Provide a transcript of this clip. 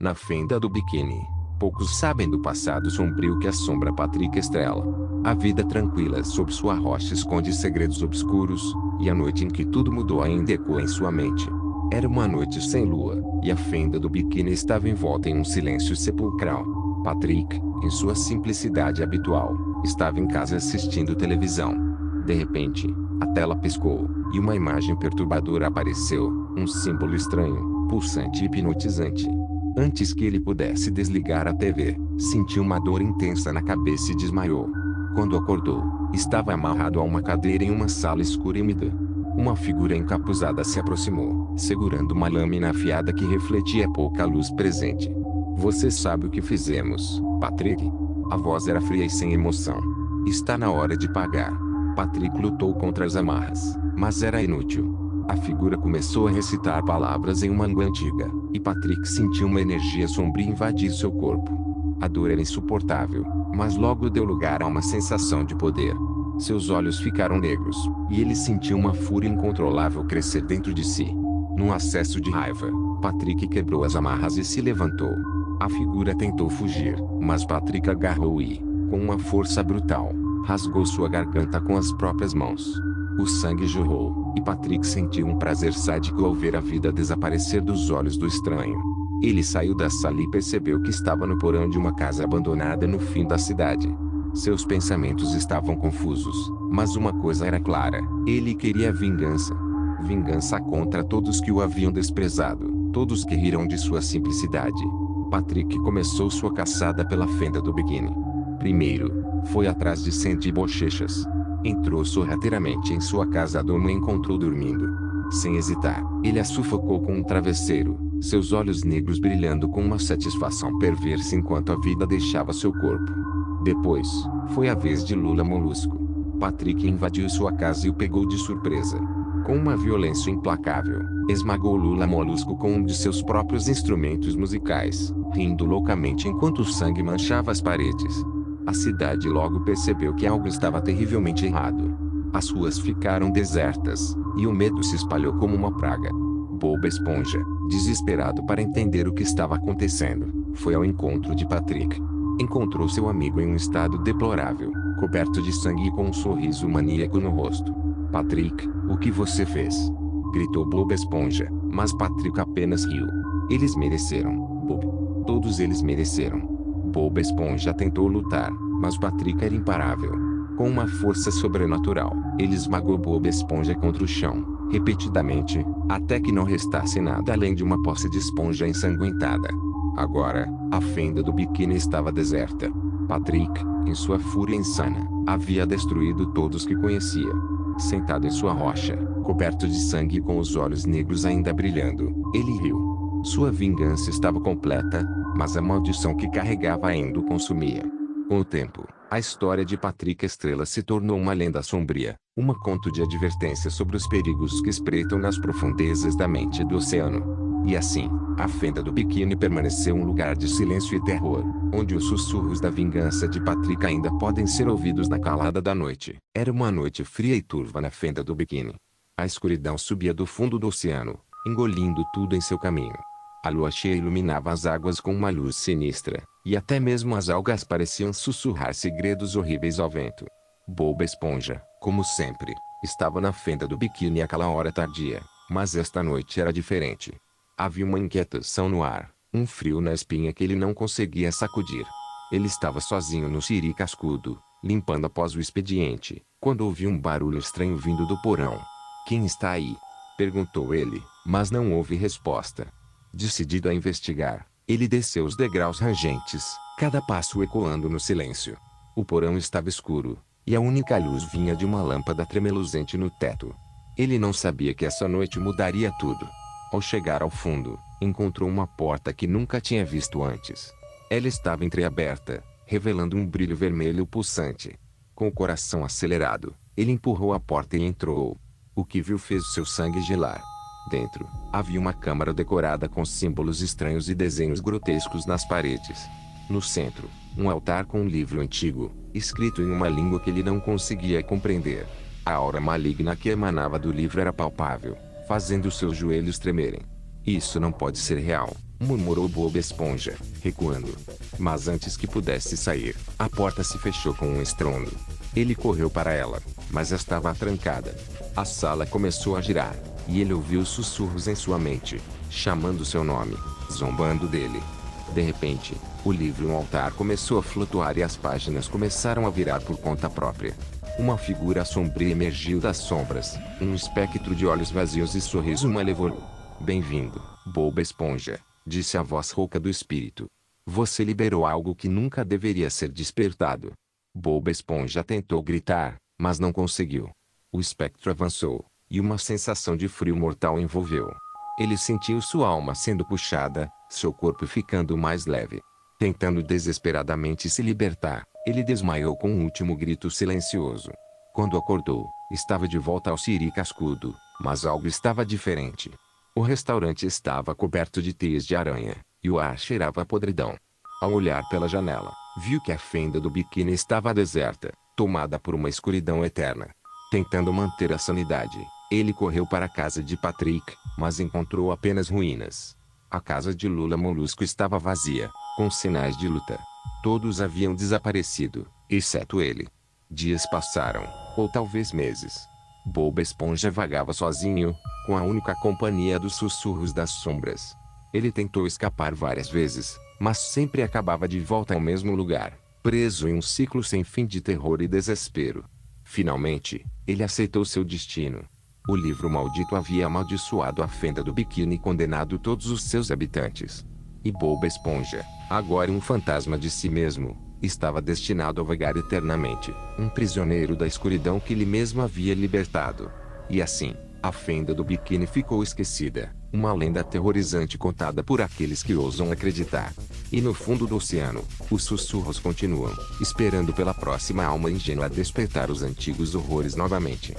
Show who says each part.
Speaker 1: Na fenda do biquíni. Poucos sabem do passado sombrio que assombra Patrick Estrela. A vida tranquila sob sua rocha esconde segredos obscuros, e a noite em que tudo mudou ainda ecoa em sua mente. Era uma noite sem lua, e a fenda do biquíni estava envolta em um silêncio sepulcral. Patrick, em sua simplicidade habitual, estava em casa assistindo televisão. De repente, a tela piscou, e uma imagem perturbadora apareceu, um símbolo estranho, pulsante e hipnotizante. Antes que ele pudesse desligar a TV, sentiu uma dor intensa na cabeça e desmaiou. Quando acordou, estava amarrado a uma cadeira em uma sala escura e úmida. Uma figura encapuzada se aproximou, segurando uma lâmina afiada que refletia pouca luz presente. Você sabe o que fizemos, Patrick? A voz era fria e sem emoção. Está na hora de pagar. Patrick lutou contra as amarras, mas era inútil. A figura começou a recitar palavras em uma língua antiga, e Patrick sentiu uma energia sombria invadir seu corpo. A dor era insuportável, mas logo deu lugar a uma sensação de poder. Seus olhos ficaram negros, e ele sentiu uma fúria incontrolável crescer dentro de si. Num acesso de raiva, Patrick quebrou as amarras e se levantou. A figura tentou fugir, mas Patrick agarrou e, com uma força brutal, rasgou sua garganta com as próprias mãos. O sangue jorrou, e Patrick sentiu um prazer sádico ao ver a vida desaparecer dos olhos do estranho. Ele saiu da sala e percebeu que estava no porão de uma casa abandonada no fim da cidade. Seus pensamentos estavam confusos, mas uma coisa era clara: ele queria vingança. Vingança contra todos que o haviam desprezado, todos que riram de sua simplicidade. Patrick começou sua caçada pela fenda do biquíni. Primeiro, foi atrás de Sandy Bochechas. Entrou sorrateiramente em sua casa. A dona encontrou dormindo. Sem hesitar, ele a sufocou com um travesseiro, seus olhos negros brilhando com uma satisfação perversa enquanto a vida deixava seu corpo. Depois, foi a vez de Lula Molusco. Patrick invadiu sua casa e o pegou de surpresa. Com uma violência implacável, esmagou Lula Molusco com um de seus próprios instrumentos musicais, rindo loucamente enquanto o sangue manchava as paredes. A cidade logo percebeu que algo estava terrivelmente errado. As ruas ficaram desertas, e o medo se espalhou como uma praga. Bob Esponja, desesperado para entender o que estava acontecendo, foi ao encontro de Patrick. Encontrou seu amigo em um estado deplorável, coberto de sangue e com um sorriso maníaco no rosto. Patrick, o que você fez? Gritou Bob Esponja, mas Patrick apenas riu. Eles mereceram, Bob. Todos eles mereceram. Bob Esponja tentou lutar, mas Patrick era imparável. Com uma força sobrenatural, ele esmagou Bob Esponja contra o chão, repetidamente, até que não restasse nada além de uma poça de esponja ensanguentada. Agora, a fenda do biquíni estava deserta. Patrick, em sua fúria insana, havia destruído todos que conhecia. Sentado em sua rocha, coberto de sangue e com os olhos negros ainda brilhando, ele riu. Sua vingança estava completa, mas a maldição que carregava ainda o consumia. Com o tempo, a história de Patrick Estrela se tornou uma lenda sombria, um conto de advertência sobre os perigos que espreitam nas profundezas da mente do oceano. E assim, a fenda do biquíni permaneceu um lugar de silêncio e terror, onde os sussurros da vingança de Patrick ainda podem ser ouvidos na calada da noite. Era uma noite fria e turva na fenda do biquíni. A escuridão subia do fundo do oceano, engolindo tudo em seu caminho. A lua cheia iluminava as águas com uma luz sinistra, e até mesmo as algas pareciam sussurrar segredos horríveis ao vento. Bob Esponja, como sempre, estava na fenda do biquíni àquela hora tardia, mas esta noite era diferente. Havia uma inquietação no ar, um frio na espinha que ele não conseguia sacudir. Ele estava sozinho no siri cascudo, limpando após o expediente, quando ouviu um barulho estranho vindo do porão. "Quem está aí?" perguntou ele, mas não houve resposta. Decidido a investigar, ele desceu os degraus rangentes, cada passo ecoando no silêncio. O porão estava escuro, e a única luz vinha de uma lâmpada tremeluzente no teto. Ele não sabia que essa noite mudaria tudo. Ao chegar ao fundo, encontrou uma porta que nunca tinha visto antes. Ela estava entreaberta, revelando um brilho vermelho pulsante. Com o coração acelerado, ele empurrou a porta e entrou. O que viu fez seu sangue gelar. Dentro, havia uma câmara decorada com símbolos estranhos e desenhos grotescos nas paredes. No centro, um altar com um livro antigo, escrito em uma língua que ele não conseguia compreender. A aura maligna que emanava do livro era palpável, fazendo seus joelhos tremerem. "Isso não pode ser real", murmurou Bob Esponja, recuando. Mas antes que pudesse sair, a porta se fechou com um estrondo. Ele correu para ela, mas estava trancada. A sala começou a girar, e ele ouviu sussurros em sua mente, chamando seu nome, zombando dele. De repente, o livro no altar começou a flutuar e as páginas começaram a virar por conta própria. Uma figura sombria emergiu das sombras, um espectro de olhos vazios e sorriso malévolo. Bem-vindo, Bob Esponja, disse a voz rouca do espírito. Você liberou algo que nunca deveria ser despertado. Bob Esponja tentou gritar, mas não conseguiu. O espectro avançou, e uma sensação de frio mortal envolveu. Ele sentiu sua alma sendo puxada, seu corpo ficando mais leve. Tentando desesperadamente se libertar, ele desmaiou com um último grito silencioso. Quando acordou, estava de volta ao Siri Cascudo, mas algo estava diferente. O restaurante estava coberto de teias de aranha, e o ar cheirava a podridão. Ao olhar pela janela, viu que a fenda do biquíni estava deserta, tomada por uma escuridão eterna. Tentando manter a sanidade, ele correu para a casa de Patrick, mas encontrou apenas ruínas. A casa de Lula Molusco estava vazia, com sinais de luta. Todos haviam desaparecido, exceto ele. Dias passaram, ou talvez meses. Bob Esponja vagava sozinho, com a única companhia dos sussurros das sombras. Ele tentou escapar várias vezes, mas sempre acabava de volta ao mesmo lugar, preso em um ciclo sem fim de terror e desespero. Finalmente, ele aceitou seu destino. O livro maldito havia amaldiçoado a fenda do biquíni e condenado todos os seus habitantes. E Bob Esponja, agora um fantasma de si mesmo, estava destinado a vagar eternamente, um prisioneiro da escuridão que ele mesmo havia libertado. E assim, a fenda do biquíni ficou esquecida, uma lenda aterrorizante contada por aqueles que ousam acreditar. E no fundo do oceano, os sussurros continuam, esperando pela próxima alma ingênua a despertar os antigos horrores novamente.